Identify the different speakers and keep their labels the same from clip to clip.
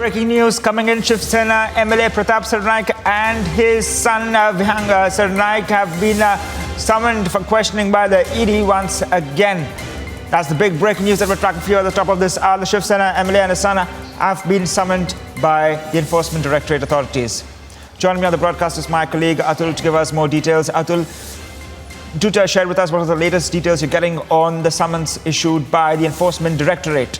Speaker 1: Breaking news coming in, Shiv Sena, MLA Pratap Sarnaik and his son Vihang Sarnaik have been summoned for questioning by the ED once again. That's the big breaking news that we're tracking for you at the top of this hour. The Shiv Sena, MLA and his son have been summoned by the Enforcement Directorate authorities. Joining me on the broadcast is my colleague Atul to give us more details. Atul, do share with us what are the latest details you're getting on the summons issued by the Enforcement Directorate.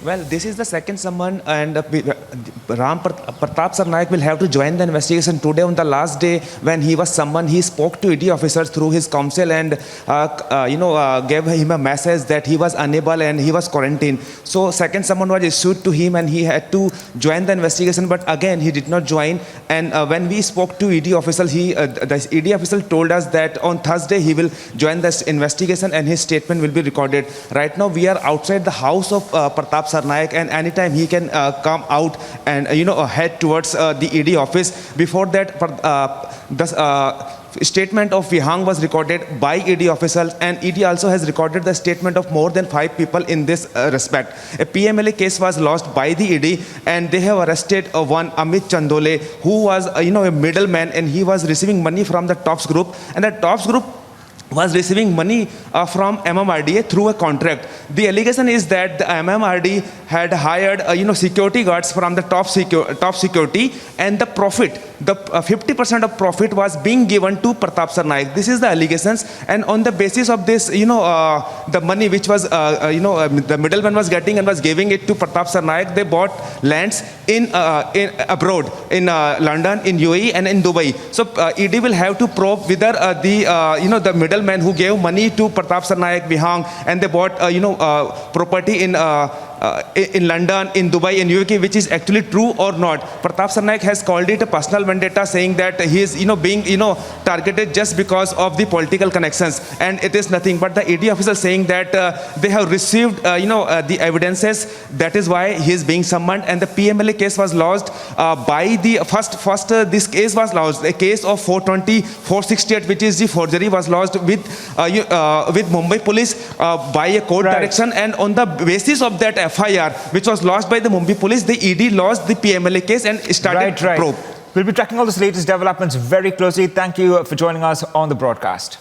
Speaker 2: Well, this is the second summon, and Pratap Sarnaik will have to join the investigation today. On the last day when he was summoned, he spoke to ED officers through his counsel and gave him a message that he was unable and he was quarantined. So second summon was issued to him and he had to join the investigation, but again he did not join. And when we spoke to ED official, the ED official told us that on Thursday he will join this investigation and his statement will be recorded. Right now we are outside the house of Pratap Sarnaik, and anytime he can come out and head towards the ED office. Before that, the statement of Vihang was recorded by ED officials, and ED also has recorded the statement of more than 5 people in this respect. A PMLA case was lodged by the ED, and they have arrested one Amit Chandole, who was a middleman, and he was receiving money from the TOPS group, and the TOPS group was receiving money from MMRDA through a contract. The allegation is that the MMRD had hired security guards from the top security, and the profit, the 50% of profit was being given to Pratap Sarnaik. This is the allegations, and on the basis of this, the money which was the middleman was getting and was giving it to Pratap Sarnaik, they bought lands in abroad, in London, in UAE, and in Dubai. So ED will have to probe whether the middleman who gave money to Pratap Sarnaik, Vihang, and they bought property in London, in Dubai, in UK, which is actually true or not. Pratap Sarnaik has called it a personal vendetta, saying that he is being targeted just because of the political connections, and it is nothing. But the ED official saying that they have received the evidences, that is why he is being summoned. And the PMLA case was lodged by the first this case was lodged, a case of 420-468, which is the forgery, was lodged with Mumbai police by a court direction, and on the basis of that FIR, which was lodged by the Mumbai police, the ED lodged the PMLA case and started probe.
Speaker 1: We'll be tracking all this latest developments very closely. Thank you for joining us on the broadcast.